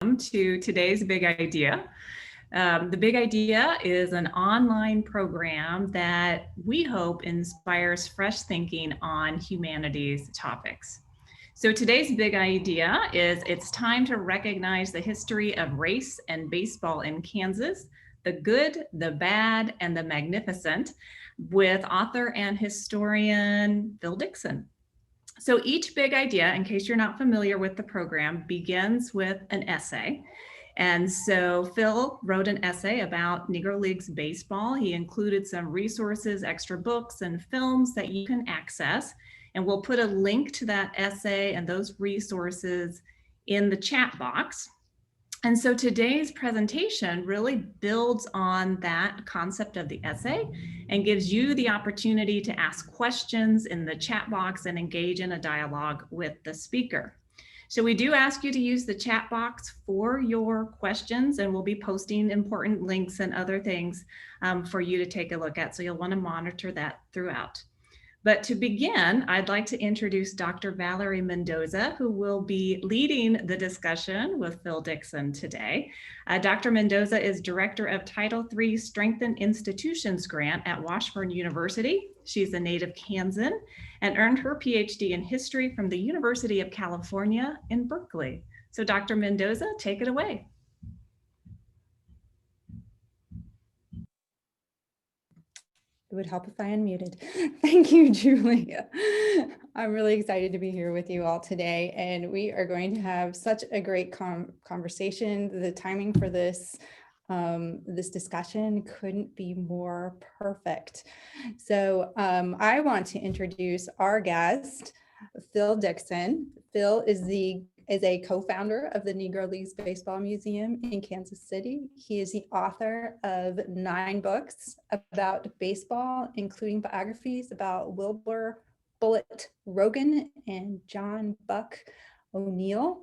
To today's Big Idea. The Big Idea is an online program that we hope inspires fresh thinking on humanities topics. So today's big idea is it's time to recognize the history of race and baseball in Kansas, the good, the bad, and the magnificent, with author and historian Phil Dixon. So each big idea, in case you're not familiar with the program, begins with an essay. And so Phil wrote an essay about Negro Leagues baseball. He included some resources, extra books, and films that you can access. And we'll put a link to that essay and those resources in the chat box. And so today's presentation really builds on that concept of the essay and gives you the opportunity to ask questions in the chat box and engage in a dialogue with the speaker. So we do ask you to use the chat box for your questions, and we'll be posting important links and other things for you to take a look at. So you'll want to monitor that throughout. But to begin, I'd like to introduce Dr. Valerie Mendoza, who will be leading the discussion with Phil Dixon today. Dr. Mendoza is Director of Title III Strengthened Institutions Grant at Washburn University. She's a native Kansan and earned her PhD in history from the University of California in Berkeley. So Dr. Mendoza, take it away. It would help if I unmuted. Thank you, Julie. I'm really excited to be here with you all today, and we are going to have such a great conversation. The timing for this discussion couldn't be more perfect. So I want to introduce our guest, Phil Dixon. Phil is a co-founder of the Negro Leagues Baseball Museum in Kansas City. He is the author of 9 books about baseball, including biographies about Wilbur Bullet Rogan and John Buck O'Neill.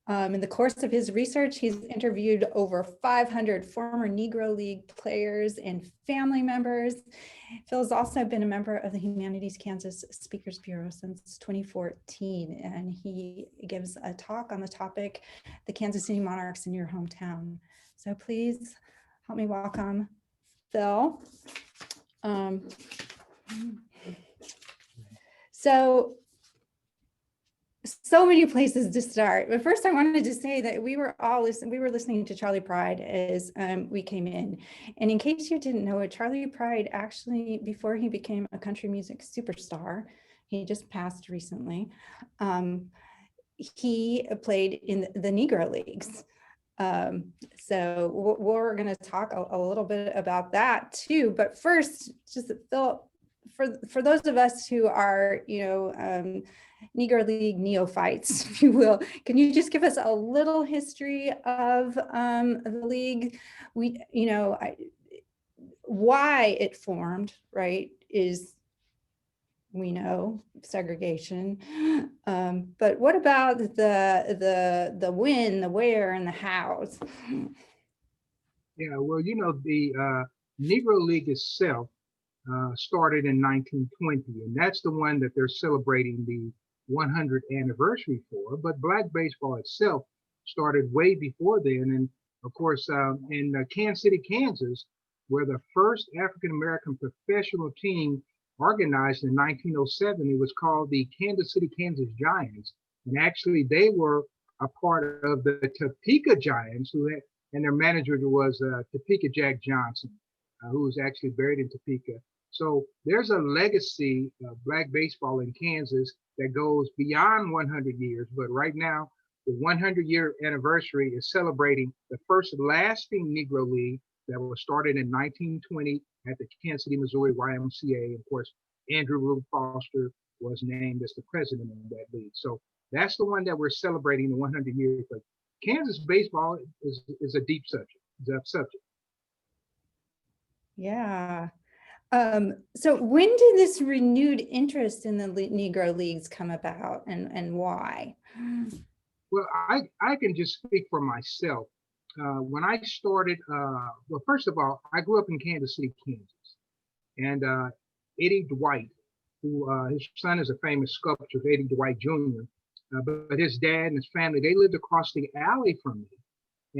In the course of his research, he's interviewed over 500 former Negro League players and family members. Phil's also been a member of the Humanities Kansas Speakers Bureau since 2014, and he gives a talk on the topic, the Kansas City Monarchs in your hometown. So please help me welcome Phil. So many places to start. But first I wanted to say that we were listening to Charlie Pride as we came in. And in case you didn't know it, Charlie Pride actually, before he became a country music superstar, he just passed recently, he played in the Negro Leagues. So we're going to talk a little bit about that too. But first, just Phil, for those of us who are, Negro League neophytes, if you will, can you just give us a little history of the league? Why it formed, right, is, we know, segregation. But what about the when, the where, and the hows? Yeah, well, the Negro League itself started in 1920, and that's the one that they're celebrating the 100th anniversary for. But Black baseball itself started way before then. And of course, in Kansas City, Kansas, where the first African-American professional team organized in 1907, it was called the Kansas City, Kansas Giants. And actually, they were a part of the Topeka Giants, and their manager was Topeka Jack Johnson, who was actually buried in Topeka. So there's a legacy of Black baseball in Kansas that goes beyond 100 years. But right now, the 100-year anniversary is celebrating the first lasting Negro League that was started in 1920 at the Kansas City, Missouri YMCA. And of course, Andrew Rube Foster was named as the president of that league. So that's the one that we're celebrating, the 100 years. But Kansas baseball is a deep subject. Yeah. So when did this renewed interest in the Negro Leagues come about, and why? Well, I can just speak for myself. When I started, well, first of all, I grew up in Kansas City, Kansas. And Eddie Dwight, who his son is a famous sculptor, Eddie Dwight Jr., but his dad and his family, they lived across the alley from me.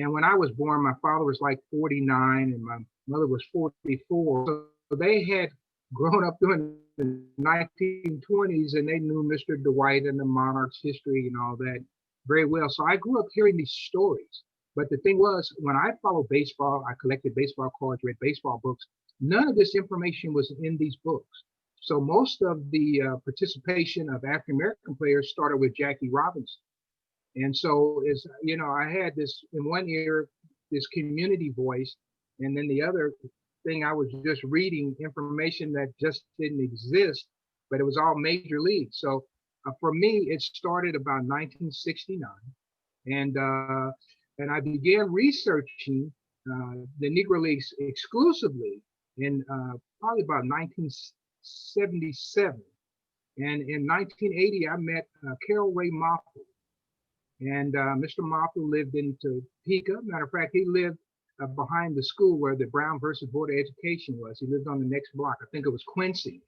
And when I was born, my father was like 49 and my mother was 44. So they had grown up during the 1920s and they knew Mr. Dwight and the Monarchs history and all that very well. So I grew up hearing these stories. But the thing was, when I followed baseball, I collected baseball cards, read baseball books. None of this information was in these books. So most of the participation of African American players started with Jackie Robinson. And so, I had this in one ear, this community voice, and then the other thing, I was just reading information that just didn't exist, but it was all major league. So for me, it started about 1969, and I began researching the Negro Leagues exclusively in probably about 1977. And in 1980, I met Carol Ray Moffett. And Mr. Moffett lived in Topeka. Matter of fact, he lived behind the school where the Brown versus Board of Education was. He lived on the next block. I think it was Quincy.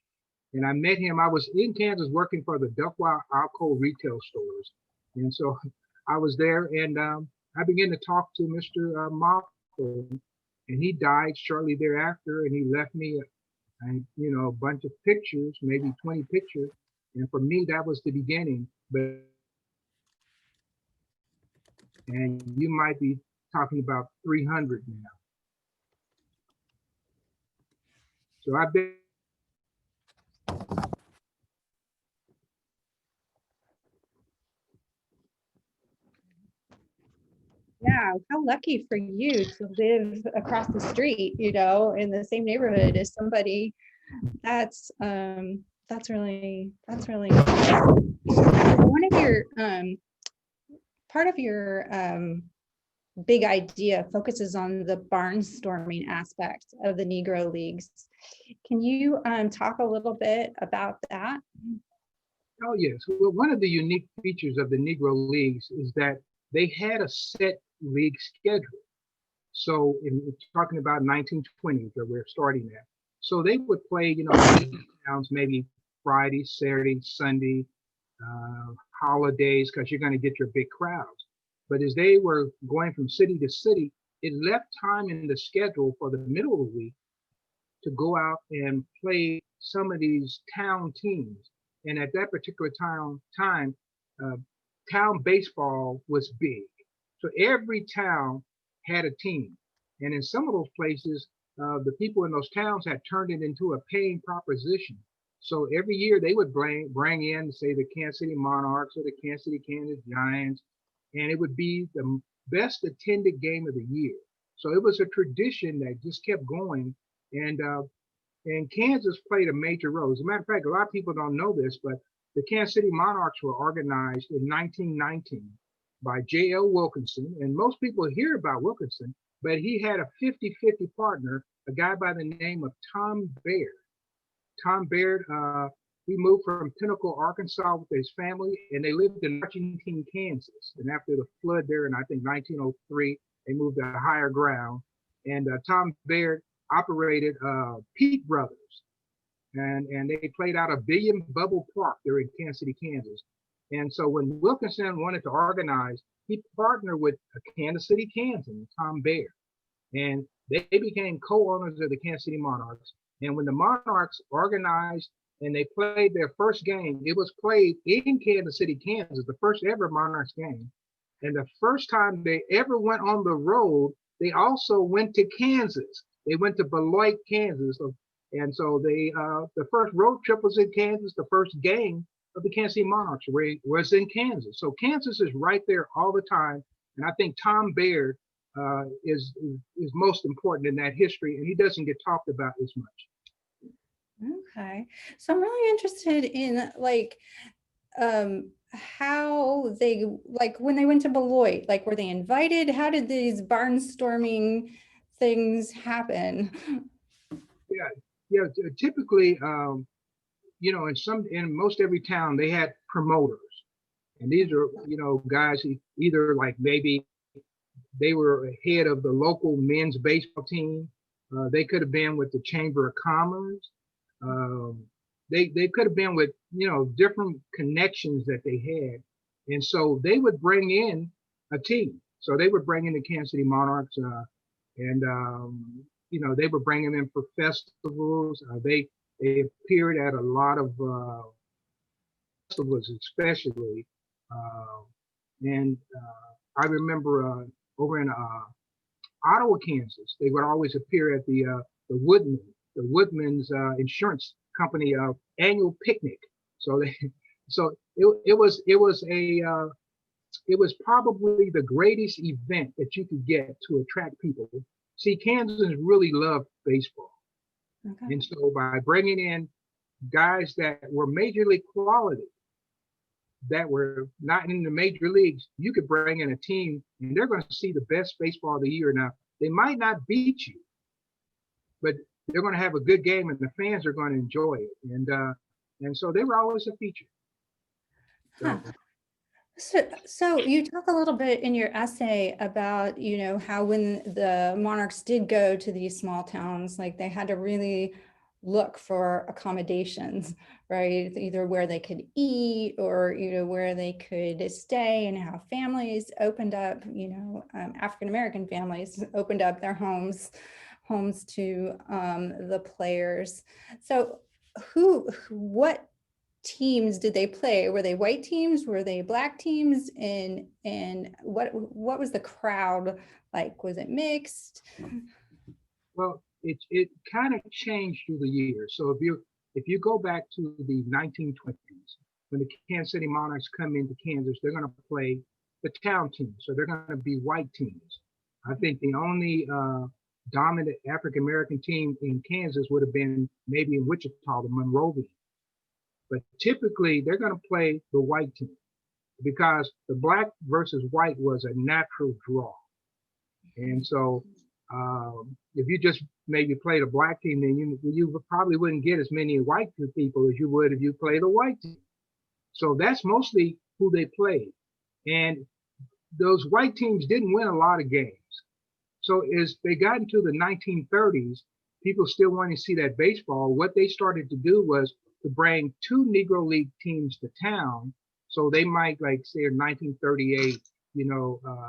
And I met him. I was in Kansas working for the Duckwild Alco retail stores. And so I was there and I began to talk to Mr. Moffett. And he died shortly thereafter. And he left me, a bunch of pictures, maybe 20 pictures. And for me, that was the beginning. And you might be talking about 300 now. So I've been. Yeah, how lucky for you to live across the street, in the same neighborhood as somebody. That's really one of your part of your big idea focuses on the barnstorming aspect of the Negro Leagues. Can you talk a little bit about that? Oh, yes. Well, one of the unique features of the Negro Leagues is that they had a set league schedule. So in talking about 1920s, where we're starting at. So they would play, towns, maybe Friday, Saturday, Sunday, holidays, because you're going to get your big crowds. But as they were going from city to city, it left time in the schedule for the middle of the week to go out and play some of these town teams. And at that particular time, town baseball was big. So every town had a team. And in some of those places, the people in those towns had turned it into a paying proposition. So every year they would bring in, say, the Kansas City Monarchs or the Kansas City Kansas Giants, and it would be the best attended game of the year. So it was a tradition that just kept going. And Kansas played a major role. As a matter of fact, a lot of people don't know this, but the Kansas City Monarchs were organized in 1919 by J.L. Wilkinson. And most people hear about Wilkinson, but he had a 50-50 partner, a guy by the name of Tom Baird. Tom Baird, he moved from Pinnacle, Arkansas with his family, and they lived in Argentine, Kansas. And after the flood there in, I think, 1903, they moved to higher ground. And Tom Baird operated Peak Brothers. And they played out of Billiam Bubble Park there in Kansas City, Kansas. And so when Wilkinson wanted to organize, he partnered with Kansas City, Kansas, Tom Baird. And they became co-owners of the Kansas City Monarchs. And when the Monarchs organized and they played their first game, it was played in Kansas City, Kansas, the first ever Monarchs game. And the first time they ever went on the road, they also went to Kansas. They went to Beloit, Kansas. And so they, the first road trip was in Kansas. The first game of the Kansas City Monarchs was in Kansas. So Kansas is right there all the time. And I think Tom Baird is most important in that history, and he doesn't get talked about as much. Okay, so I'm really interested in how they, when they went to Beloit, were they invited? How did these barnstorming things happen? Yeah. Typically, in most every town they had promoters, and these are guys who either maybe they were head of the local men's baseball team. They could have been with the Chamber of Commerce. They could have been with different connections that they had. And so they would bring in a team. So they would bring in the Kansas City Monarchs, and they would bring them in for festivals. They appeared at a lot of festivals, especially. And I remember over in Ottawa, Kansas, they would always appear at the Woodman's insurance company annual picnic. So it was probably the greatest event that you could get to attract people. See, Kansans really love baseball. Okay. And so by bringing in guys that were major league quality, that were not in the major leagues, you could bring in a team and they're going to see the best baseball of the year. Now, they might not beat you, but they're going to have a good game and the fans are going to enjoy it. And so they were always a feature. Huh. So you talk a little bit in your essay about, how when the Monarchs did go to these small towns, like they had to really look for accommodations, right? Either where they could eat or, where they could stay, and how families opened up, African-American families opened up their homes to the players. So what teams did they play? Were they white teams? Were they black teams? And what was the crowd like? Was it mixed? Well, it kind of changed through the years. So if you go back to the 1920s, when the Kansas City Monarchs come into Kansas, they're going to play the town team. So they're going to be white teams. I think the only dominant African-American team in Kansas would have been maybe in Wichita, the Monrovians. But typically they're going to play the white team because the black versus white was a natural draw. And so if you just maybe played a black team, then you probably wouldn't get as many white people as you would if you played a white team. So that's mostly who they played. And those white teams didn't win a lot of games. So as they got into the 1930s, people still wanted to see that baseball. What they started to do was to bring two Negro League teams to town. So they might, like, say in 1938,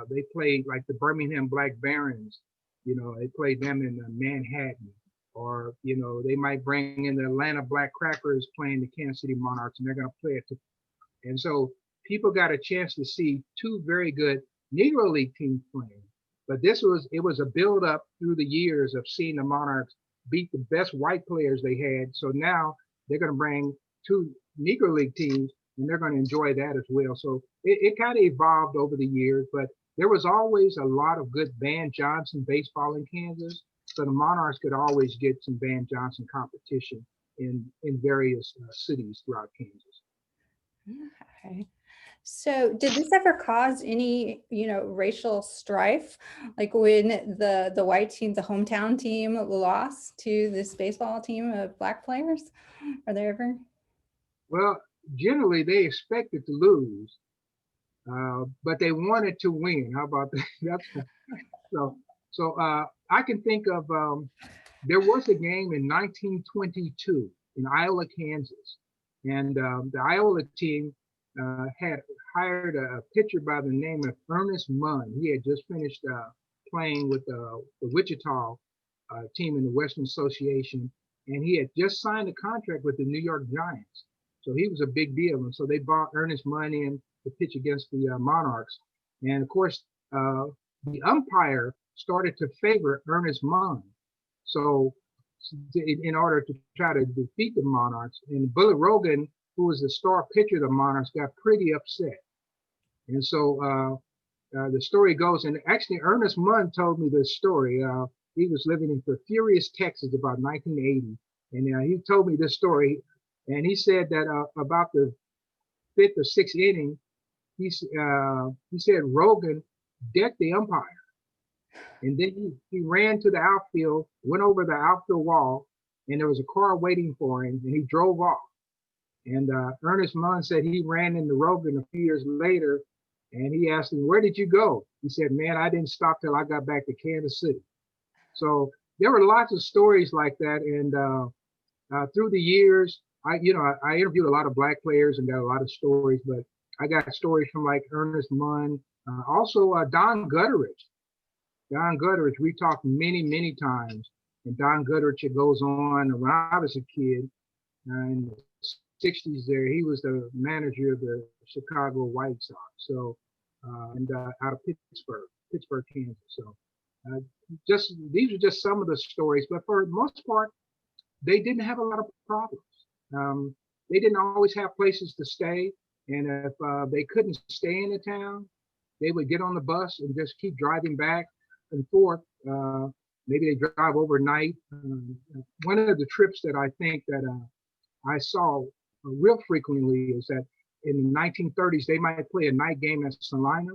they played like the Birmingham Black Barons, they played them in Manhattan. Or, they might bring in the Atlanta Black Crackers playing the Kansas City Monarchs, and they're going to play it. And so people got a chance to see two very good Negro League teams playing. But it was a build up through the years of seeing the Monarchs beat the best white players they had. So now they're going to bring two Negro League teams, and they're going to enjoy that as well. So it kind of evolved over the years, but there was always a lot of good Van Johnson baseball in Kansas. So the Monarchs could always get some Van Johnson competition in various cities throughout Kansas. Okay. So did this ever cause any, racial strife? Like when the white team, the hometown team, lost to this baseball team of black players? Are there ever? Well, generally they expected to lose, but they wanted to win. How about that? So I can think of, there was a game in 1922 in Iowa, Kansas, and the Iowa team had hired a pitcher by the name of Ernest Munn. He had just finished playing with the Wichita team in the Western Association, and he had just signed a contract with the New York Giants. So he was a big deal, and so they brought Ernest Munn in to pitch against the Monarchs. And of course, the umpire started to favor Ernest Munn. So in order to try to defeat the Monarchs, and Bullet Rogan, who was the star pitcher of the Monarchs, got pretty upset. And so the story goes, and actually Ernest Munn told me this story. He was living in Furious, Texas about 1980. And he told me this story. And he said that about the fifth or sixth inning, he said Rogan decked the umpire. And then he ran to the outfield, went over the outfield wall, and there was a car waiting for him, and he drove off. And Ernest Munn said he ran into Rogan a few years later, and he asked him, "Where did you go?" He said, "Man, I didn't stop till I got back to Kansas City." So there were lots of stories like that. And through the years, I interviewed a lot of black players and got a lot of stories, but I got stories from like Ernest Munn, also Don Gutteridge. Don Gutteridge, we talked many times. And Don Gutteridge, it goes on, when I was a kid, in the 60s there, he was the manager of the Chicago White Sox. So, out of Pittsburgh, Kansas. So, these are just some of the stories, but for the most part, they didn't have a lot of problems. They didn't always have places to stay. And if they couldn't stay in the town, they would get on the bus and just keep driving back and forth. Maybe they drive overnight. One of the trips that I think that I saw real frequently is that in the 1930s, they might play a night game at Salina,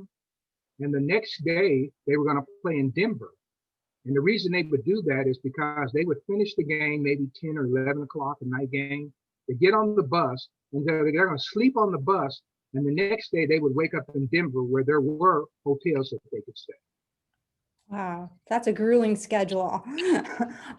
and the next day they were going to play in Denver. And the reason they would do that is because they would finish the game maybe 10 or 11 o'clock, a night game. They get on the bus, and they're going to sleep on the bus, and the next day they would wake up in Denver where there were hotels that they could stay. Wow, that's a grueling schedule.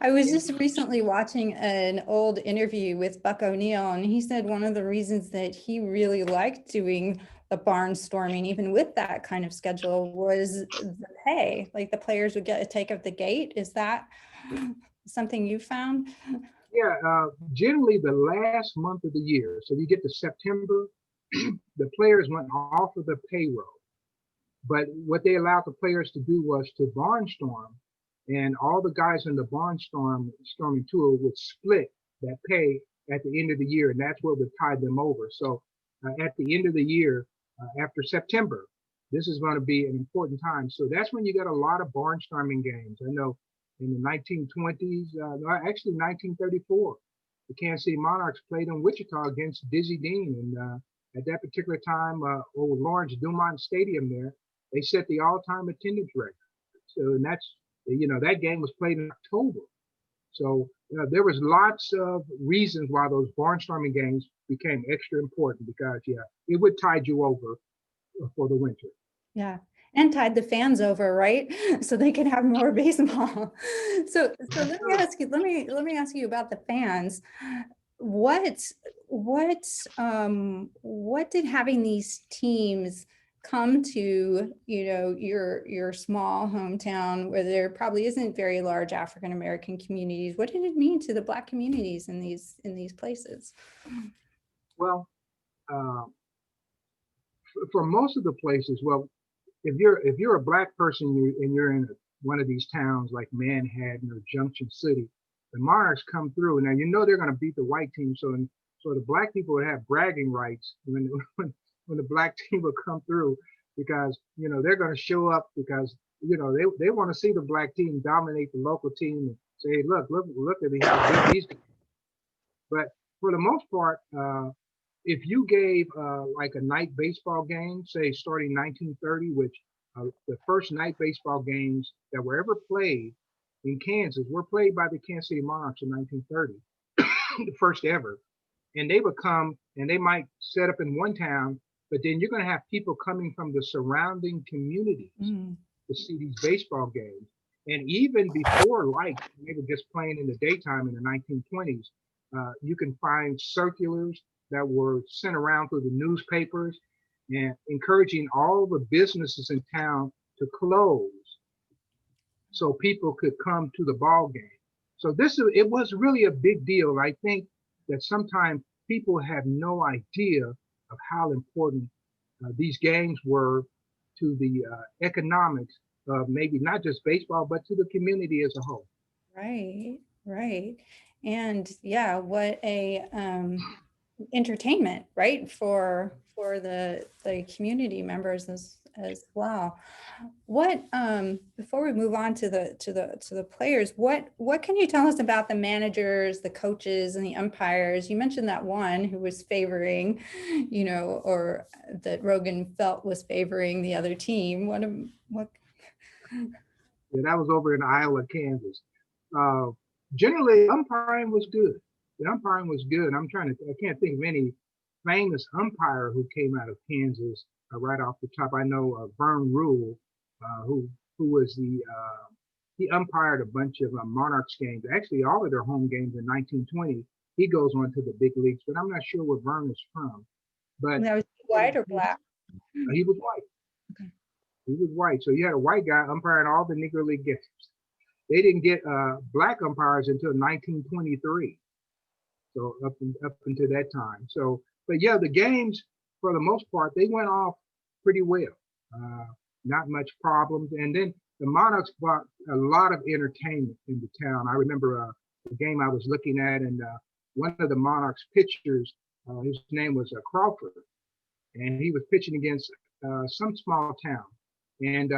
I was just recently watching an old interview with Buck O'Neill, and he said one of the reasons that he really liked doing the barnstorming, even with that kind of schedule, was the pay. Like the players would get a take of the gate. Is that something you found? Yeah, generally the last month of the year. So you get to September, the players went off of the payroll. But what they allowed the players to do was to barnstorm, and all the guys in the barnstorming tour would split that pay at the end of the year, and that's what would tide them over. So at the end of the year, after September, this is going to be an important time. So that's when you got a lot of barnstorming games. I know in the 1920s, actually 1934, the Kansas City Monarchs played in Wichita against Dizzy Dean, and at that particular time, old Lawrence Dumont Stadium there, they set the all-time attendance record. So, and that's, that game was played in October. So there was lots of reasons why those barnstorming games became extra important, because it would tide you over for the winter. Yeah, and tide the fans over, right? So they can have more baseball. So let me ask you about the fans. What did having these teams come to, your small hometown where there probably isn't very large African American communities? What did it mean to the Black communities in these places? Well, for most of the places, well, if you're a Black person and you're in one of these towns like Manhattan or Junction City, the Monarchs come through. Now they're going to beat the white team, so the Black people would have bragging rights when the Black team would come through, because they're going to show up, because they want to see the Black team dominate the local team and say, look at me, how good these guys. But for the most part, if you gave like a night baseball game, say starting 1930, which the first night baseball games that were ever played in Kansas were played by the Kansas City Monarchs in 1930, the first ever. And they would come and they might set up in one town, but then you're going to have people coming from the surrounding communities to see these baseball games. And even before lights, they were just playing in the daytime in the 1920s. You can find circulars that were sent around through the newspapers and encouraging all the businesses in town to close so people could come to the ball game. So it was really a big deal. I think that sometimes people have no idea of how important these games were to the economics of maybe not just baseball, but to the community as a whole. Right. And yeah, what a entertainment, right, for the community members as well. What before we move on to the players, what can you tell us about the managers, the coaches, and the umpires? You mentioned that one who was favoring, or that Rogan felt was favoring the other team. What? Yeah, that was over in Iowa, Kansas. Generally, umpiring was good. The umpiring was good. I can't think of any famous umpire who came out of Kansas right off the top. I know Vern Rule, who was he umpired a bunch of Monarchs games, actually all of their home games in 1920. He goes on to the big leagues, but I'm not sure where Vern is from. But Now, was he white or Black? He was white. Okay. He was white. So you had a white guy umpiring all the Negro League games. They didn't get black umpires until 1923. So up until that time. So, but yeah, the games for the most part they went off pretty well. Not much problems. And then the Monarchs brought a lot of entertainment into town. I remember the game I was looking at, and one of the Monarchs pitchers, his name was Crawford, and he was pitching against some small town, and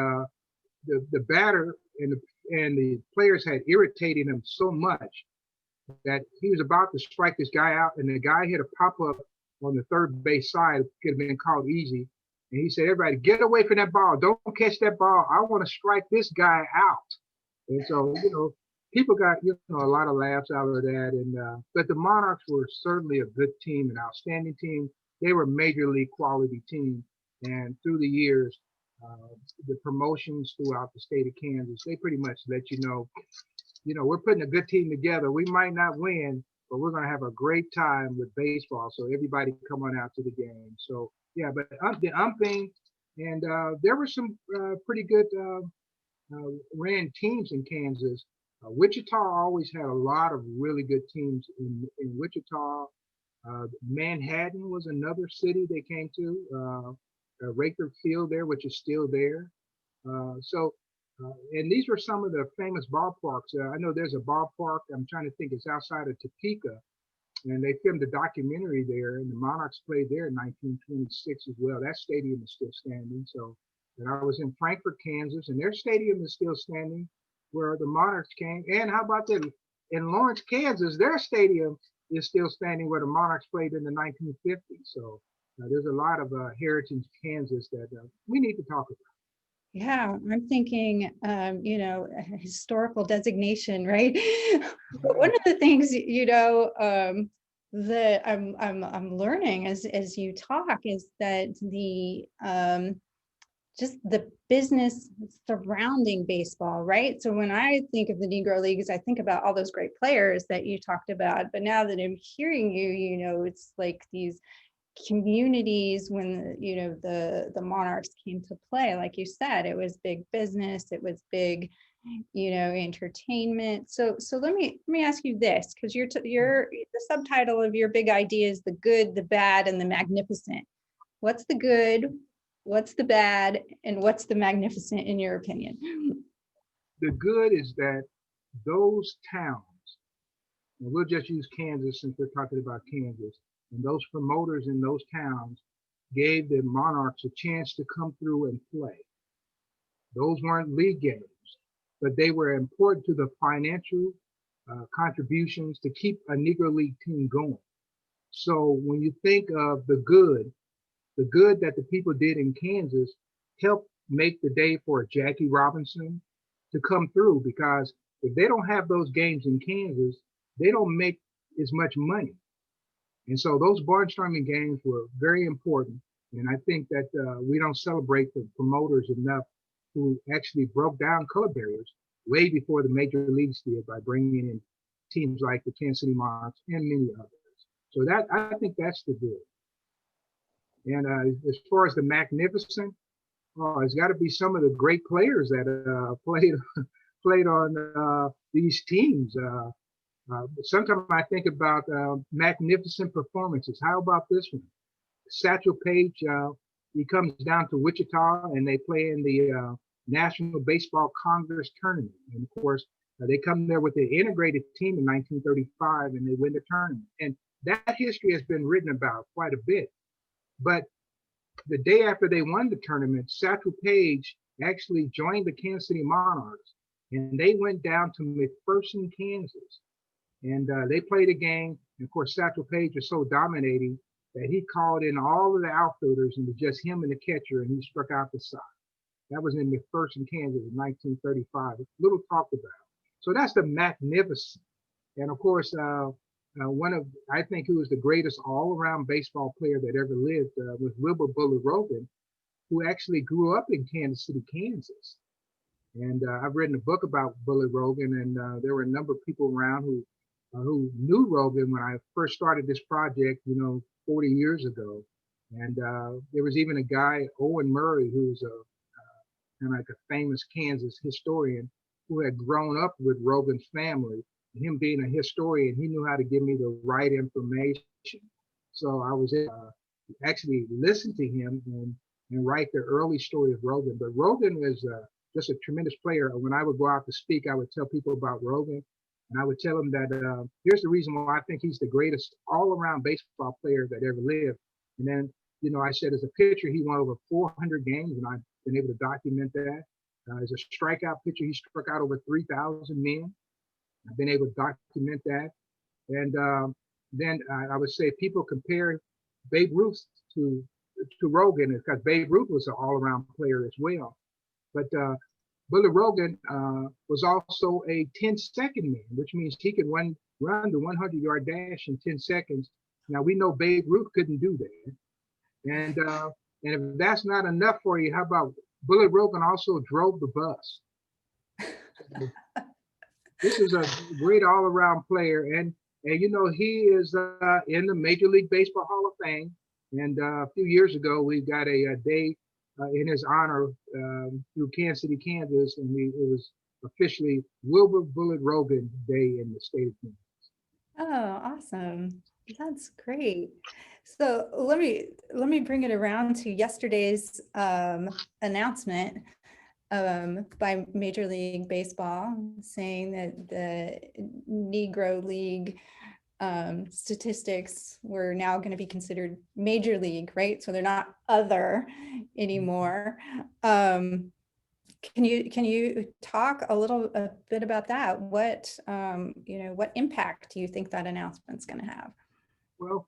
the batter and the players had irritated him so much that he was about to strike this guy out, and the guy hit a pop-up on the third base side, could have been called easy. And he said, everybody, get away from that ball. Don't catch that ball. I want to strike this guy out. And so, people got, a lot of laughs out of that. And but the Monarchs were certainly a good team, an outstanding team. They were a major league quality team. And through the years, the promotions throughout the state of Kansas, they pretty much let you know, we're putting a good team together. We might not win, but we're going to have a great time with baseball. So everybody come on out to the game. So yeah, but the umping, and there were some pretty good ran teams in Kansas. Wichita always had a lot of really good teams in Wichita. Manhattan was another city they came to. Raker Field there, which is still there. And these were some of the famous ballparks. I know there's a ballpark, I'm trying to think, it's outside of Topeka, and they filmed a documentary there, and the Monarchs played there in 1926 as well. That stadium is still standing. So, and I was in Frankfort, Kansas, and their stadium is still standing where the Monarchs came. And how about that? In Lawrence, Kansas, their stadium is still standing where the Monarchs played in the 1950s. So there's a lot of heritage in Kansas that we need to talk about. Yeah, I'm thinking, historical designation, right? But one of the things, that I'm learning as you talk is that the just the business surrounding baseball, right? So when I think of the Negro Leagues, I think about all those great players that you talked about. But now that I'm hearing you, it's like these communities when the Monarchs came to play, like you said, it was big business, it was big entertainment. So let me ask you this, because you're the subtitle of your big idea is the good, the bad, and the magnificent. What's the good, what's the bad, and what's the magnificent in your opinion? The good is that those towns, and we'll just use Kansas since we're talking about Kansas, and those promoters in those towns gave the Monarchs a chance to come through and play. Those weren't league games, but they were important to the financial contributions to keep a Negro League team going. So when you think of the good that the people did in Kansas helped make the day for Jackie Robinson to come through, because if they don't have those games in Kansas, they don't make as much money. And so those barnstorming games were very important. And I think that we don't celebrate the promoters enough who actually broke down color barriers way before the major leagues did by bringing in teams like the Kansas City Monarchs and many others. So that, I think that's the good. And as far as the magnificent, it's got to be some of the great players that played on these teams. Sometimes I think about magnificent performances. How about this one? Satchel Paige, he comes down to Wichita and they play in the National Baseball Congress tournament. And of course, they come there with the integrated team in 1935 and they win the tournament. And that history has been written about quite a bit. But the day after they won the tournament, Satchel Paige actually joined the Kansas City Monarchs and they went down to McPherson, Kansas. And they played a game. And of course, Satchel Paige was so dominating that he called in all of the outfielders and it was just him and the catcher, and he struck out the side. That was in McPherson, Kansas in 1935. Little talked about. So that's the magnificent. And of course, I think who was the greatest all-around baseball player that ever lived was Wilbur Bullet Rogan, who actually grew up in Kansas City, Kansas. And I've written a book about Bullet Rogan, and there were a number of people around who knew Rogan when I first started this project, 40 years ago. And there was even a guy, Owen Murray, who was a kind of like a famous Kansas historian who had grown up with Rogan's family. And him being a historian, he knew how to give me the right information. So I was actually listen to him and write the early story of Rogan. But Rogan is just a tremendous player. When I would go out to speak, I would tell people about Rogan. And I would tell them that here's the reason why I think he's the greatest all-around baseball player that ever lived. And then, you know, I said as a pitcher, he won over 400 games, and I've been able to document that. As a strikeout pitcher, he struck out over 3,000 men. I've been able to document that. And then I would say people compare Babe Ruth to Rogan because Babe Ruth was an all-around player as well. But Bullet Rogan was also a 10-second man, which means he could run the 100-yard dash in 10 seconds. Now, we know Babe Ruth couldn't do that. And if that's not enough for you, how about Bullet Rogan also drove the bus? This is a great all-around player. And you know, he is in the Major League Baseball Hall of Fame. And a few years ago, we got a day in his honor through Kansas City, Kansas, and it was officially Wilbur Bullet Rogan Day in the state of Kansas. Oh, awesome. That's great. So let me bring it around to yesterday's announcement by Major League Baseball saying that the Negro League statistics were now going to be considered Major League, right? So they're not other anymore. Can you talk a bit about that? What what impact do you think that announcement's going to have? Well,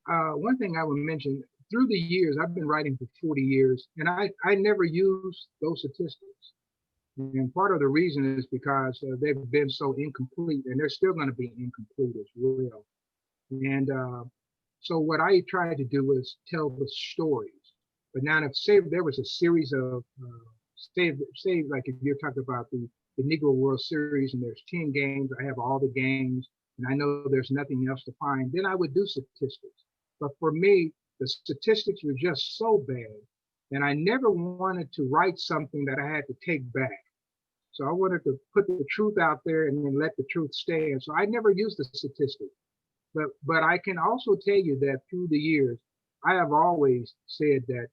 one thing I would mention, through the years, I've been writing for 40 years, and I never used those statistics. And part of the reason is because they've been so incomplete, and they're still going to be incomplete as well. And so what I try to do is tell the stories. But now, if say there was a series of, say like if you're talking about the Negro World Series and there's 10 games, I have all the games, and I know there's nothing else to find, then I would do statistics. But for me, the statistics were just so bad, and I never wanted to write something that I had to take back. So I wanted to put the truth out there and then let the truth stand. So I never used the statistics. But I can also tell you that through the years, I have always said that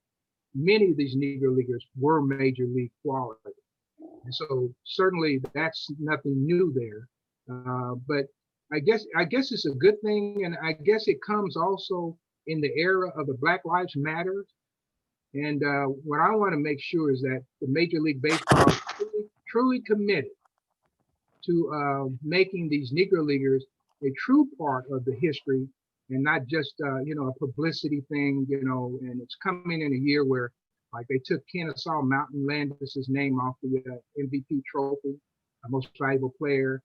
many of these Negro Leaguers were major league quality. And so certainly that's nothing new there. But I guess it's a good thing. And I guess it comes also in the era of the Black Lives Matter. And what I want to make sure is that the Major League Baseball is truly committed to making these Negro Leaguers a true part of the history and not just, a publicity thing, and it's coming in a year where like they took Kennesaw Mountain Landis's name off the MVP trophy, most valuable player.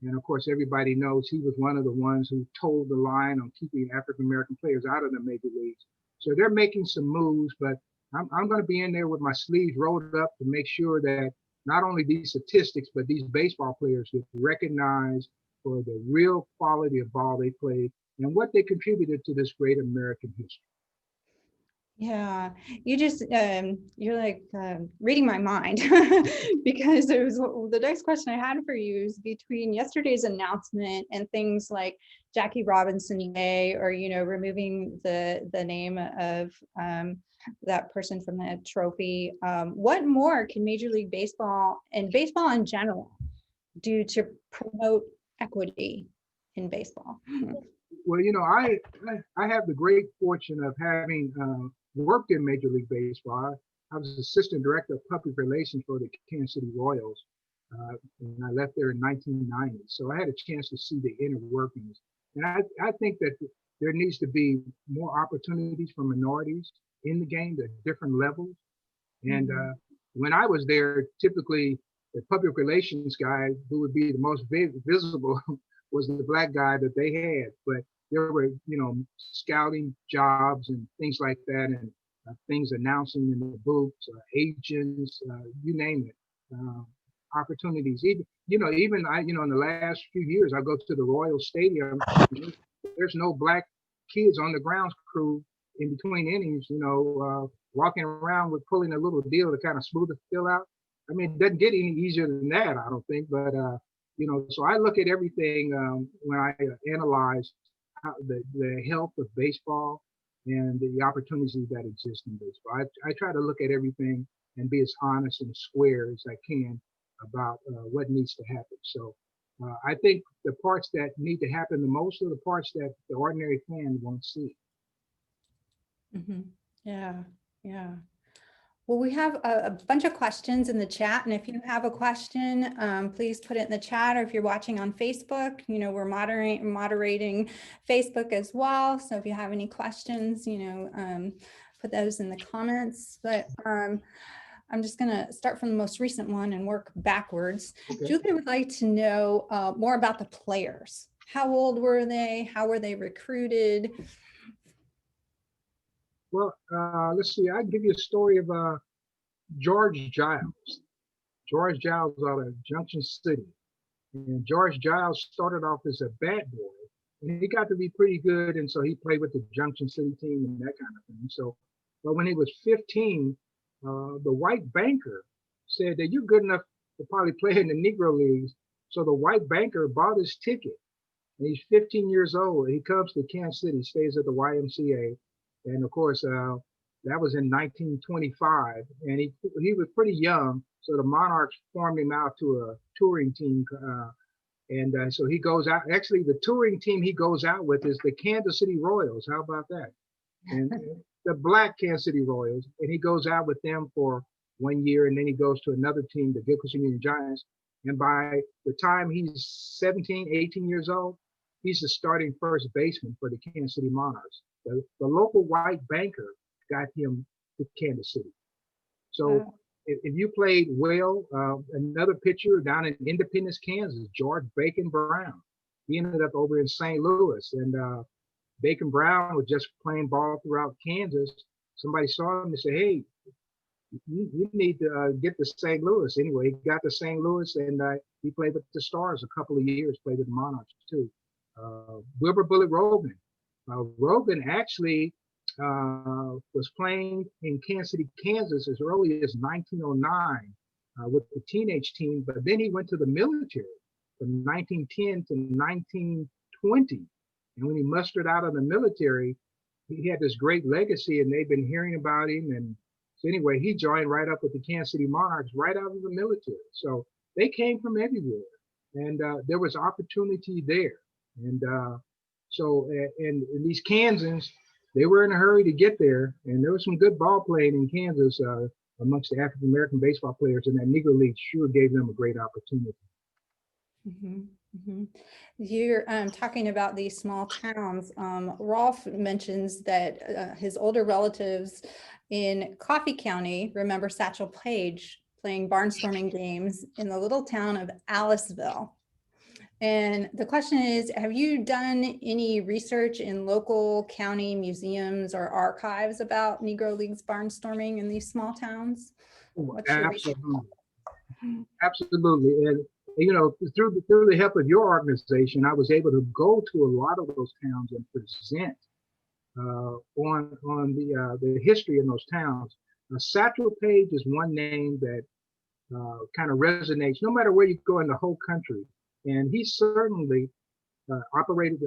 And of course, everybody knows he was one of the ones who told the line on keeping African-American players out of the major leagues. So they're making some moves, but I'm going to be in there with my sleeves rolled up to make sure that not only these statistics, but these baseball players get recognized for the real quality of ball they played and what they contributed to this great American history. Yeah, you just you're like reading my mind because it was the next question I had for you is between yesterday's announcement and things like Jackie Robinson Day or removing the name of that person from the trophy. What more can Major League Baseball and baseball in general do to promote equity in baseball? Well, I have the great fortune of having worked in Major League Baseball. I was assistant director of public relations for the Kansas City Royals, and I left there in 1990. So I had a chance to see the inner workings. And I think that there needs to be more opportunities for minorities in the game at different levels. And when I was there, typically the public relations guy who would be the most visible was the black guy that they had. But there were, scouting jobs and things like that, and things announcing in the booths, agents, you name it, opportunities. Even I, in the last few years, I go to the Royal Stadium. There's no black kids on the grounds crew in between innings, walking around with pulling a little deal to kind of smooth the field out. I mean, it doesn't get any easier than that, I don't think. But so I look at everything when I analyze the health of baseball and the opportunities that exist in baseball. I try to look at everything and be as honest and square as I can about what needs to happen. So I think the parts that need to happen the most are the parts that the ordinary fan won't see. Mm-hmm. Yeah, yeah. Well, we have a bunch of questions in the chat, and if you have a question, please put it in the chat, or if you're watching on Facebook, we're moderating Facebook as well. So if you have any questions, put those in the comments. But I'm just going to start from the most recent one and work backwards. Okay. Julie would like to know more about the players. How old were they? How were they recruited? Well, let's see. I'll give you a story of George Giles. George Giles out of Junction City. And George Giles started off as a bat boy. And he got to be pretty good. And so he played with the Junction City team and that kind of thing. So, but when he was 15, the white banker said that you're good enough to probably play in the Negro leagues. So the white banker bought his ticket. And he's 15 years old. He comes to Kansas City, stays at the YMCA. And of course, that was in 1925. And he was pretty young. So the Monarchs formed him out to a touring team. So he goes out. Actually, the touring team he goes out with is the Kansas City Royals. How about that? And the black Kansas City Royals. And he goes out with them for 1 year. And then he goes to another team, the Gilchrist Union Giants. And by the time he's 17, 18 years old, he's the starting first baseman for the Kansas City Monarchs. The local white banker got him to Kansas City. So if you played well, another pitcher down in Independence, Kansas, George Bacon Brown, he ended up over in St. Louis. And Bacon Brown was just playing ball throughout Kansas. Somebody saw him and said, hey, you need to get to St. Louis. Anyway, he got to St. Louis and he played with the Stars a couple of years, played with the Monarchs too. Wilbur Bullet Rogan. Rogan actually was playing in Kansas City, Kansas as early as 1909 with the teenage team, but then he went to the military from 1910 to 1920. And when he mustered out of the military, he had this great legacy and they've been hearing about him. And so anyway, he joined right up with the Kansas City Monarchs right out of the military. So they came from everywhere and there was opportunity there. And and these Kansans, they were in a hurry to get there. And there was some good ball playing in Kansas amongst the African-American baseball players, and that Negro League sure gave them a great opportunity. Mm-hmm, mm-hmm. You're talking about these small towns. Rolf mentions that his older relatives in Coffee County remember Satchel Paige playing barnstorming games in the little town of Aliceville. And the question is, have you done any research in local county museums or archives about Negro Leagues barnstorming in these small towns? Absolutely. Absolutely. And through the help of your organization, I was able to go to a lot of those towns and present on the history in those towns. Satchel Paige is one name that kind of resonates no matter where you go in the whole country. And he certainly operating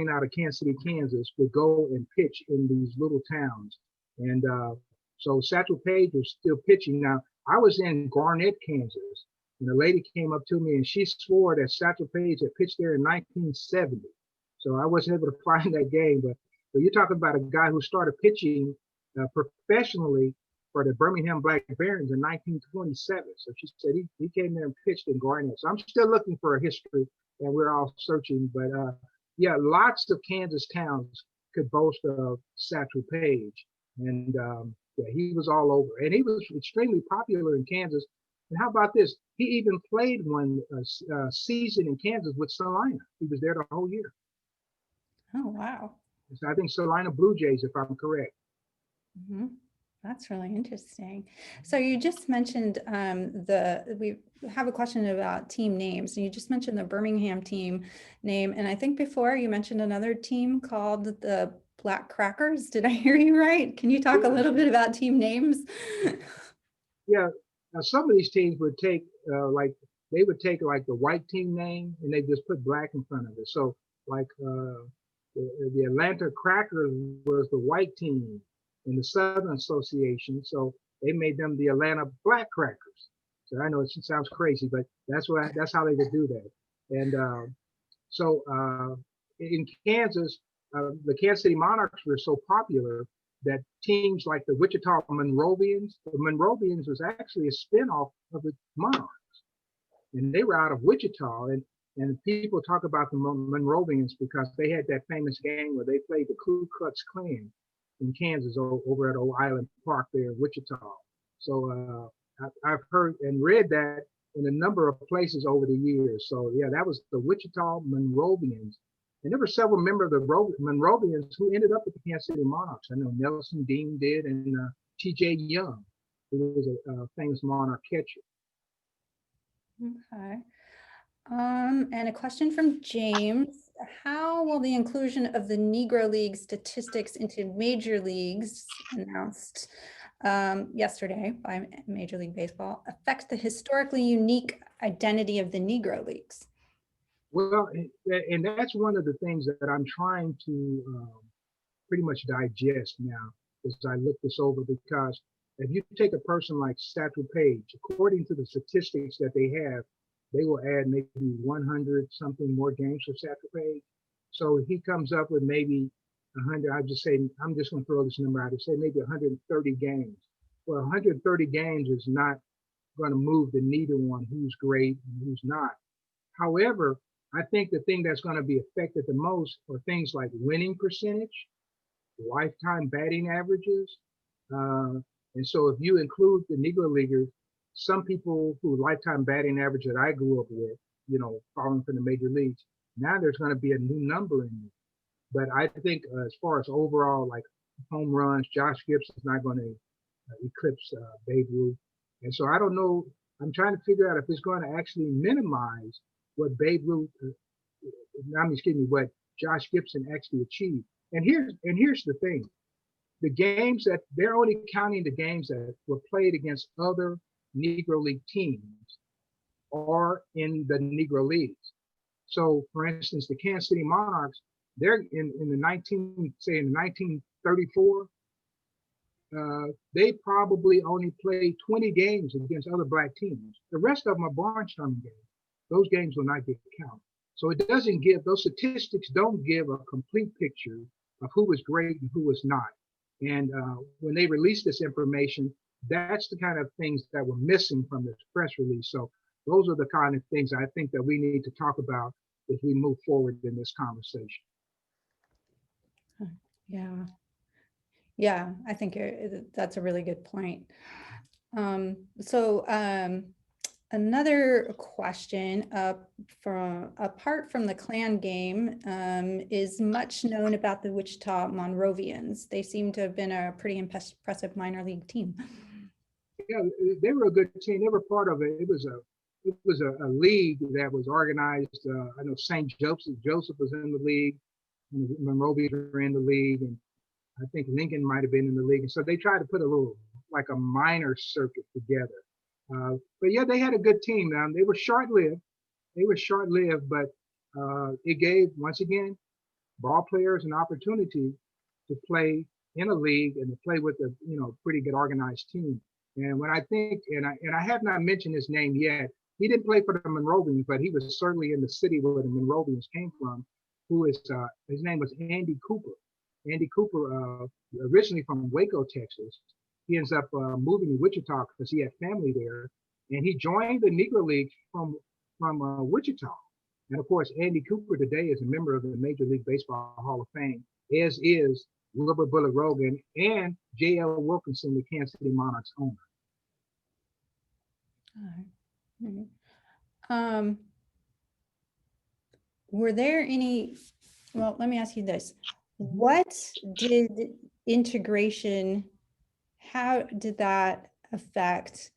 out of Kansas City, Kansas, would go and pitch in these little towns. And so Satchel Paige was still pitching. Now, I was in Garnett, Kansas, and a lady came up to me and she swore that Satchel Paige had pitched there in 1970. So I wasn't able to find that game. But you're talking about a guy who started pitching professionally for the Birmingham Black Barons in 1927. So she said he came there and pitched in Garnett. So I'm still looking for a history, and we're all searching. But yeah, lots of Kansas towns could boast of Satchel Paige. And yeah, he was all over. And he was extremely popular in Kansas. And how about this? He even played one season in Kansas with Salina. He was there the whole year. Oh, wow. So I think Salina Blue Jays, if I'm correct. Mm-hmm. That's really interesting. So you just mentioned we have a question about team names. And you just mentioned the Birmingham team name. And I think before you mentioned another team called the Black Crackers. Did I hear you right? Can you talk a little bit about team names? Yeah, now some of these teams would take they would take like the white team name and they just put black in front of it. So like the Atlanta Crackers was the white team in the Southern Association, so they made them the Atlanta Black Crackers. So I know it sounds crazy, but that's how they would do that. And so in Kansas, the Kansas City Monarchs were so popular that teams like the Wichita Monrovians, the Monrovians was actually a spinoff of the Monarchs. And they were out of Wichita. And people talk about the Monrovians because they had that famous game where they played the Ku Klux Klan in Kansas over at Old Island Park there in Wichita. So I've heard and read that in a number of places over the years. So yeah, that was the Wichita Monrovians. And there were several members of the Monrovians who ended up with the Kansas City Monarchs. I know Nelson Dean did, and T.J. Young, who was a famous Monarch catcher. Okay. And a question from James. How will the inclusion of the Negro League statistics into major leagues announced yesterday by Major League Baseball affect the historically unique identity of the Negro Leagues? Well, and that's one of the things that I'm trying to pretty much digest now as I look this over, because if you take a person like Satchel Paige, according to the statistics that they have, they will add maybe 100 something more games for Satchel Paige. So he comes up with maybe 100. I'm just going to throw this number out. I say maybe 130 games. Well, 130 games is not going to move the needle on who's great and who's not. However, I think the thing that's going to be affected the most are things like winning percentage, lifetime batting averages. And so if you include the Negro Leaguers, some people who lifetime batting average that I grew up with, following from the major leagues, now there's going to be a new number in it. But I think as far as overall, like home runs, Josh Gibson's not going to eclipse Babe Ruth. And so I don't know. I'm trying to figure out if it's going to actually minimize what Babe Ruth, what Josh Gibson actually achieved. And here's the thing. The games that they're only counting the games that were played against other Negro League teams or in the Negro Leagues. So for instance, the Kansas City Monarchs, they're in the 1934, they probably only played 20 games against other black teams. The rest of them are barnstorming games. Those games will not get counted. So it doesn't give, those statistics don't give a complete picture of who was great and who was not. And when they released this information, that's the kind of things that were missing from this press release. So those are the kind of things I think that we need to talk about as we move forward in this conversation. Yeah, I think that's a really good point. Another question apart from the Klan game, is much known about the Wichita Monrovians. They seem to have been a pretty impressive minor league team. Yeah, they were a good team. They were part of it. It was a league that was organized. I know St. Joseph was in the league, and the Monrovians were in the league, and I think Lincoln might have been in the league. And so they tried to put a little, like a minor circuit together. But yeah, they had a good team. They were short-lived. But it gave, once again, ball players an opportunity to play in a league and to play with a pretty good organized team. And when I think, and I have not mentioned his name yet, he didn't play for the Monrovians, but he was certainly in the city where the Monrovians came from. His name was Andy Cooper. Andy Cooper, originally from Waco, Texas. He ends up moving to Wichita because he had family there, and he joined the Negro League from Wichita. And of course, Andy Cooper today is a member of the Major League Baseball Hall of Fame, as is Wilbur Bullet Rogan and J.L. Wilkinson, the Kansas City Monarchs owner. Were there any? Well, let me ask you this: what did integration? How did that affect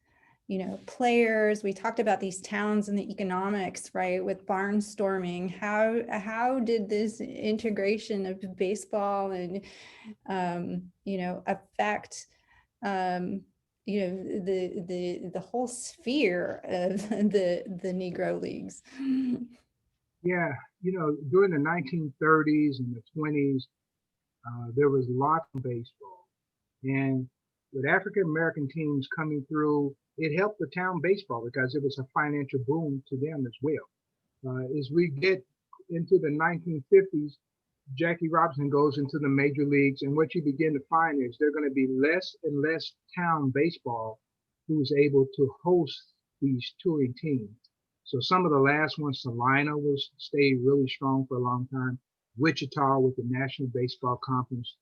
players. We talked about these towns and the economics, right? With barnstorming, how did this integration of baseball and, affect, the whole sphere of the Negro leagues? Yeah, during the 1930s and the 20s, there was lots of baseball. And with African American teams coming through, it helped the town baseball because it was a financial boom to them as well. As we get into the 1950s, Jackie Robinson goes into the major leagues, and what you begin to find is there are going to be less and less town baseball who's able to host these touring teams. So some of the last ones, Salina stayed really strong for a long time. Wichita with the National Baseball Conference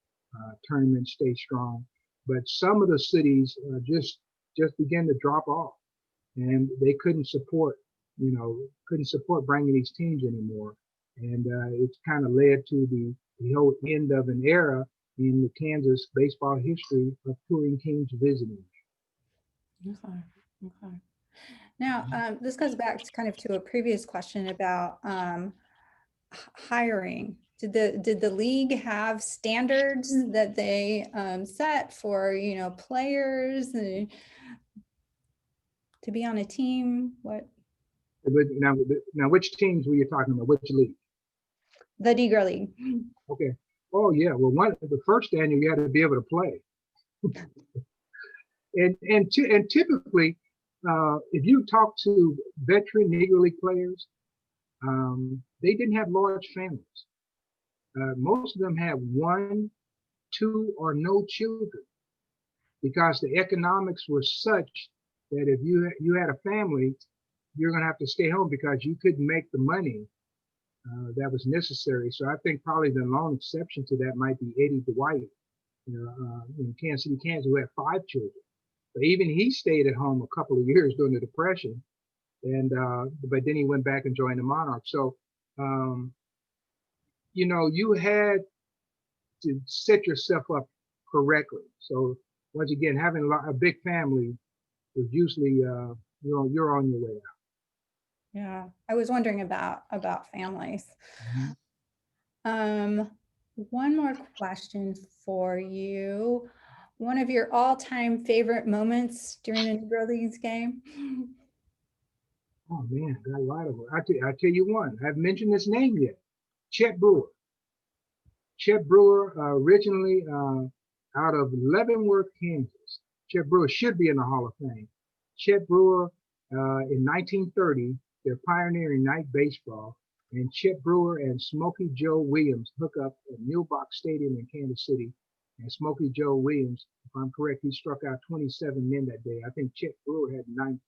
tournament stayed strong. But some of the cities just began to drop off, and they couldn't support bringing these teams anymore. And it's kind of led to the whole end of an era in the Kansas baseball history of touring teams visiting. Okay. Now, this goes back to kind of to a previous question about hiring. Did the league have standards that they set for players to be on a team? What? Now, which teams were you talking about? Which league? The Negro League. Okay. Oh yeah. Well, the first annual you had to be able to play, and typically, if you talk to veteran Negro League players, they didn't have large families. Most of them had 1, 2, or no children, because the economics were such that if you had a family, you're going to have to stay home because you couldn't make the money that was necessary. So I think probably the lone exception to that might be Eddie Dwight, in Kansas City, Kansas, who had 5 children. But even he stayed at home a couple of years during the Depression, and but then he went back and joined the Monarchs. So you had to set yourself up correctly. So once again, having a big family is usually you're on your way out. Yeah, I was wondering about families. Mm-hmm. One more question for you. One of your all-time favorite moments during a Negro Leagues game? Oh man, got a lot of them. I'll tell you one. I haven't mentioned this name yet. Chet Brewer. Chet Brewer, originally out of Leavenworth, Kansas. Chet Brewer should be in the Hall of Fame. Chet Brewer, in 1930, they're pioneering night baseball, and Chet Brewer and Smokey Joe Williams hook up at Milbach Stadium in Kansas City. And Smokey Joe Williams, if I'm correct, he struck out 27 men that day. I think Chet Brewer had 19.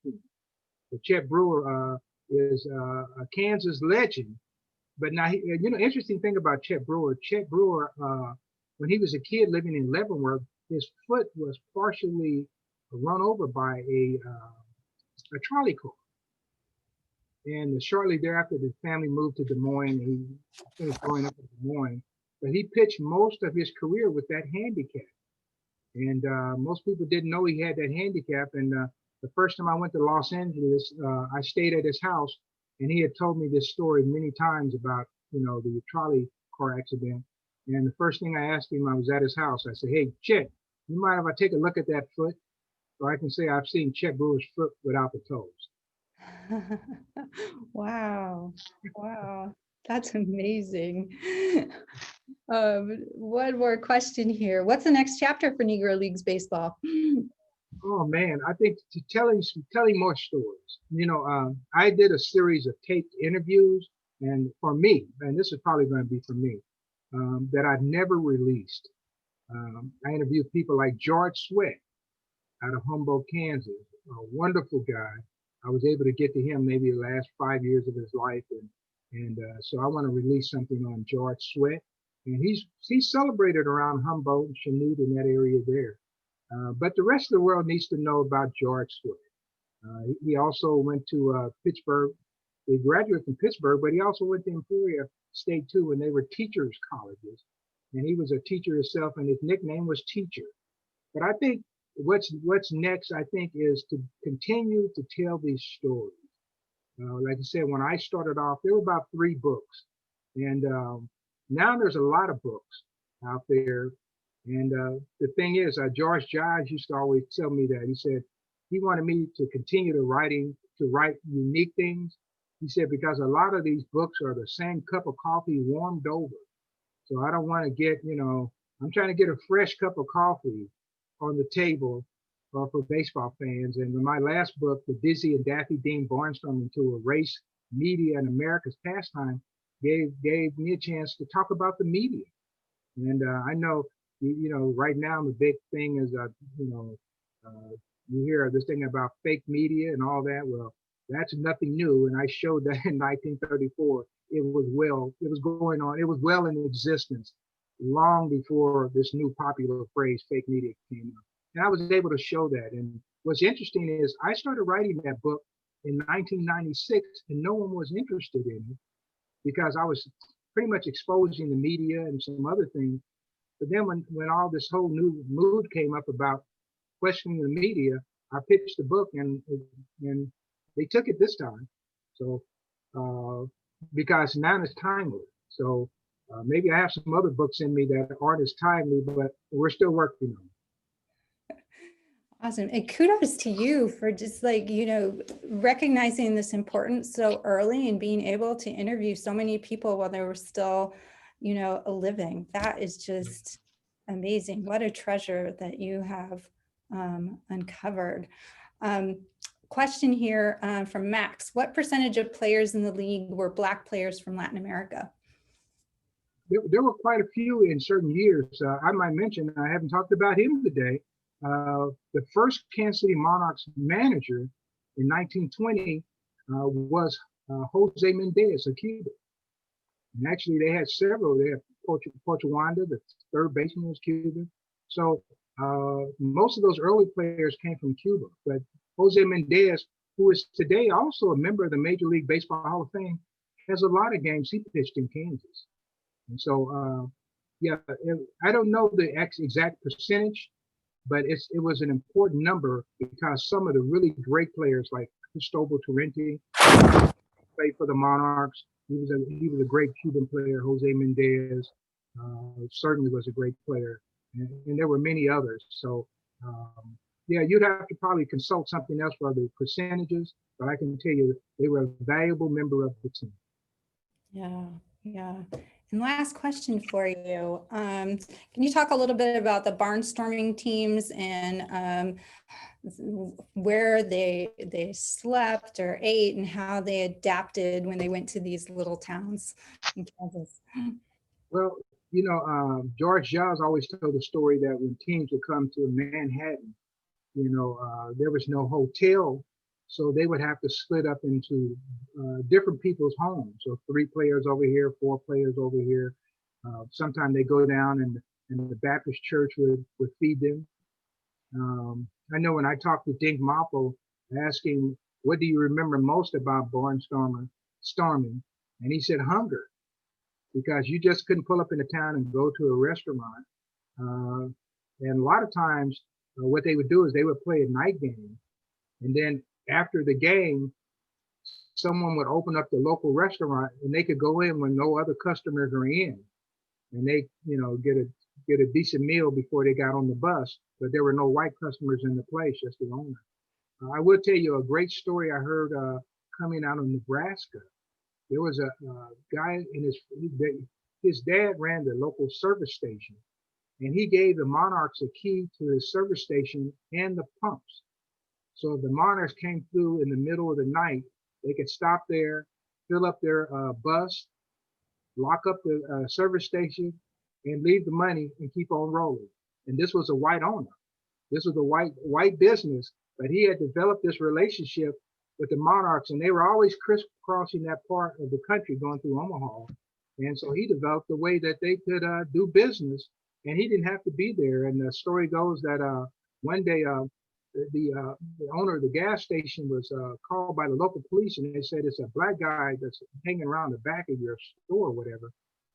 But Chet Brewer is a Kansas legend. But now, interesting thing about Chet Brewer, when he was a kid living in Leavenworth, his foot was partially run over by a trolley car. And shortly thereafter, the family moved to Des Moines. He finished growing up in Des Moines. But he pitched most of his career with that handicap. And most people didn't know he had that handicap. And the first time I went to Los Angeles, I stayed at his house, and he had told me this story many times about, the trolley car accident. And the first thing I asked him, I was at his house. I said, "Hey, Chet, you mind if I take a look at that foot? So I can say I've seen Chet Brewer's foot without the toes." Wow. That's amazing. One more question here. What's the next chapter for Negro Leagues baseball? Oh man, I think telling more stories. I did a series of taped interviews, and for me, and this is probably going to be for me, that I've never released. I interviewed people like George Sweat out of Humboldt, Kansas, a wonderful guy. I was able to get to him maybe the last 5 years of his life, and so I want to release something on George Sweat, and he's celebrated around Humboldt and Chanute in that area there. But the rest of the world needs to know about George Sweat. He also went to Pittsburgh. He graduated from Pittsburgh, but he also went to Emporia State too, when they were teachers' colleges. And he was a teacher himself, and his nickname was Teacher. But I think what's next, I think, is to continue to tell these stories. Like I said, when I started off, there were about 3 books, and now there's a lot of books out there. And the thing is, George Giles used to always tell me that. He said he wanted me to continue to write unique things. He said, because a lot of these books are the same cup of coffee warmed over. So I don't want to get, I'm trying to get a fresh cup of coffee on the table for baseball fans. And in my last book, The Dizzy and Daffy Dean Barnstorming Tour, Race, Media, and America's Pastime, gave me a chance to talk about the media. And I know, right now the big thing is, you hear this thing about fake media and all that. Well, that's nothing new. And I showed that in 1934, it was going on. It was well in existence long before this new popular phrase, fake media, came up. And I was able to show that. And what's interesting is I started writing that book in 1996 and no one was interested in it because I was pretty much exposing the media and some other things. But then when all this whole new mood came up about questioning the media, I pitched the book and they took it this time. So because now it's timely. So maybe I have some other books in me that aren't as timely, but we're still working on it. Awesome. And kudos to you for just recognizing this importance so early and being able to interview so many people while they were still, living. That is just amazing. What a treasure that you have uncovered. Question here from Max. What percentage of players in the league were Black players from Latin America? There were quite a few in certain years. I might mention, I haven't talked about him today. The first Kansas City Monarchs manager in 1920 was Jose Mendez, a Cuban. And actually, they had several. They had Portuanda, the third baseman, was Cuban. So most of those early players came from Cuba. But Jose Mendez, who is today also a member of the Major League Baseball Hall of Fame, has a lot of games he pitched in Kansas. And so, I don't know the exact percentage, but it was an important number because some of the really great players like Cristobal Torrente played for the Monarchs. He was a great Cuban player. Jose Mendez certainly was a great player, and there were many others. So you'd have to probably consult something else for the percentages, but I can tell you they were a valuable member of the team. Yeah. And last question for you. Can you talk a little bit about the Barnstorming Teams and where they slept or ate and how they adapted when they went to these little towns in Kansas? Well, George Giles always told the story that when teams would come to Manhattan, there was no hotel. So they would have to split up into different people's homes. So 3 players over here, 4 players over here. Sometimes they go down and the Baptist church would feed them. I know when I talked to Dink Moppo, asking, what do you remember most about barnstorming? And he said hunger, because you just couldn't pull up in a town and go to a restaurant. And a lot of times what they would do is they would play a night game. And then after the game, someone would open up the local restaurant and they could go in when no other customers are in, and they, get a decent meal before they got on the bus. But there were no white customers in the place, just the owner. I will tell you a great story I heard coming out of Nebraska. There was a guy in his dad ran the local service station, and he gave the Monarchs a key to his service station and the pumps. So if the Monarchs came through in the middle of the night, they could stop there, fill up their bus, lock up the service station, and leave the money and keep on rolling. And this was a white owner. This was a white business, but he had developed this relationship with the Monarchs, and they were always crisscrossing that part of the country going through Omaha. And so he developed a way that they could do business, and he didn't have to be there. And the story goes that one day, the owner of the gas station was called by the local police, and they said it's a black guy that's hanging around the back of your store or whatever.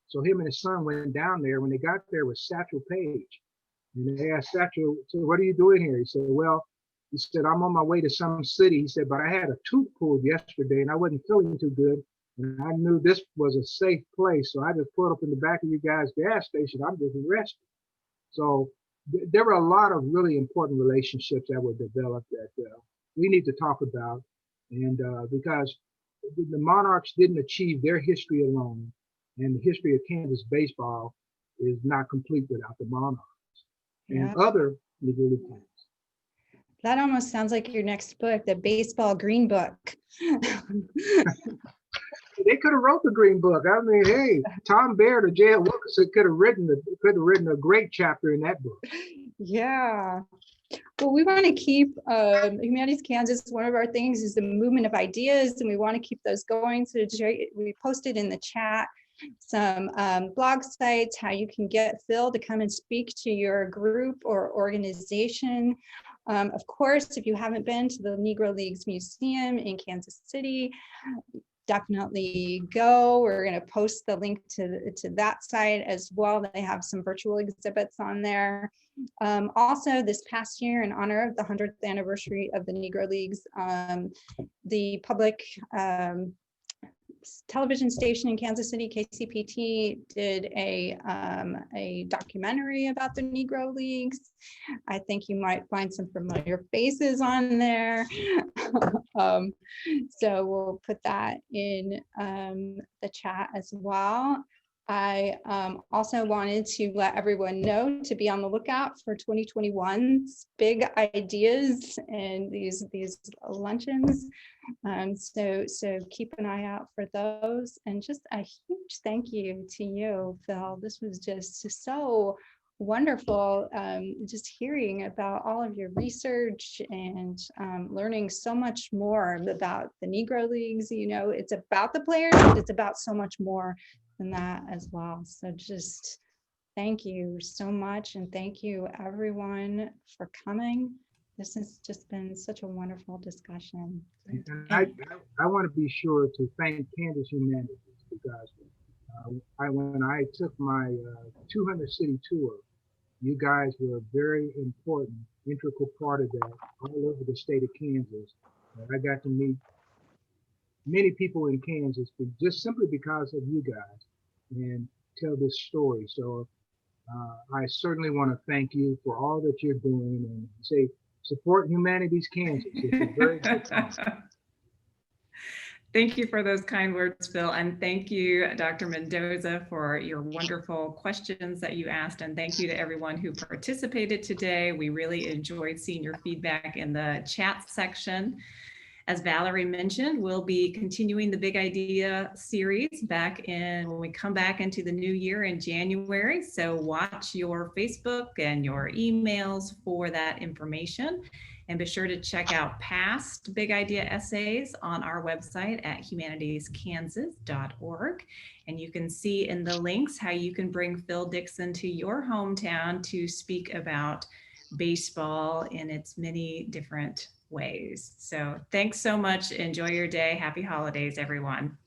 So him and his son went down there. When they got there, was Satchel Paige, And they asked Satchel, so what are you doing here? He said, well, he said, I'm on my way to some city. He said, but I had a tooth pulled yesterday and I wasn't feeling too good. And I knew this was a safe place. So I just pulled up in the back of you guys' gas station. I'm just resting. So there were a lot of really important relationships that were developed that we need to talk about. And because the Monarchs didn't achieve their history alone, and the history of Kansas baseball is not complete without the Monarchs and other Negro League teams. That almost sounds like your next book, the Baseball Green Book. They could have wrote the Green Book. I mean, hey, Tom Baird or J.L. Wilkinson could have written a great chapter in that book. Yeah. Well, we want to keep Humanities Kansas. One of our things is the movement of ideas, and we want to keep those going. So we posted in the chat some blog sites, how you can get Phil to come and speak to your group or organization. Of course, if you haven't been to the Negro Leagues Museum in Kansas City, definitely go. We're going to post the link to that site as well. They have some virtual exhibits on there. Also, this past year, in honor of the 100th anniversary of the Negro Leagues, the public television station in Kansas City, KCPT, did a documentary about the Negro Leagues. I think you might find some familiar faces on there. So we'll put that in the chat as well. I also wanted to let everyone know to be on the lookout for 2021's big ideas and these luncheons. So keep an eye out for those, and just a huge thank you to you, Phil. This was just so wonderful, just hearing about all of your research and learning so much more about the Negro Leagues. You know, it's about the players, but it's about so much more than that as well. So just thank you so much, and thank you everyone for coming. This has just been such a wonderful discussion. And I want to be sure to thank Kansas Humanities, because when I took my 200 city tour, you guys were a very important, integral part of that all over the state of Kansas. And I got to meet many people in Kansas, but just simply because of you guys, and tell this story. So I certainly want to thank you for all that you're doing, and say, support Humanities Kansas. It's a very good cause. Thank you for those kind words, Phil. And thank you, Dr. Mendoza, for your wonderful questions that you asked. And thank you to everyone who participated today. We really enjoyed seeing your feedback in the chat section. As Valerie mentioned, we'll be continuing the Big Idea series when we come back into the new year in January. So watch your Facebook and your emails for that information. And be sure to check out past Big Idea essays on our website at humanitieskansas.org. And you can see in the links how you can bring Phil Dixon to your hometown to speak about baseball in its many different ways. So thanks so much. Enjoy your day. Happy holidays, everyone.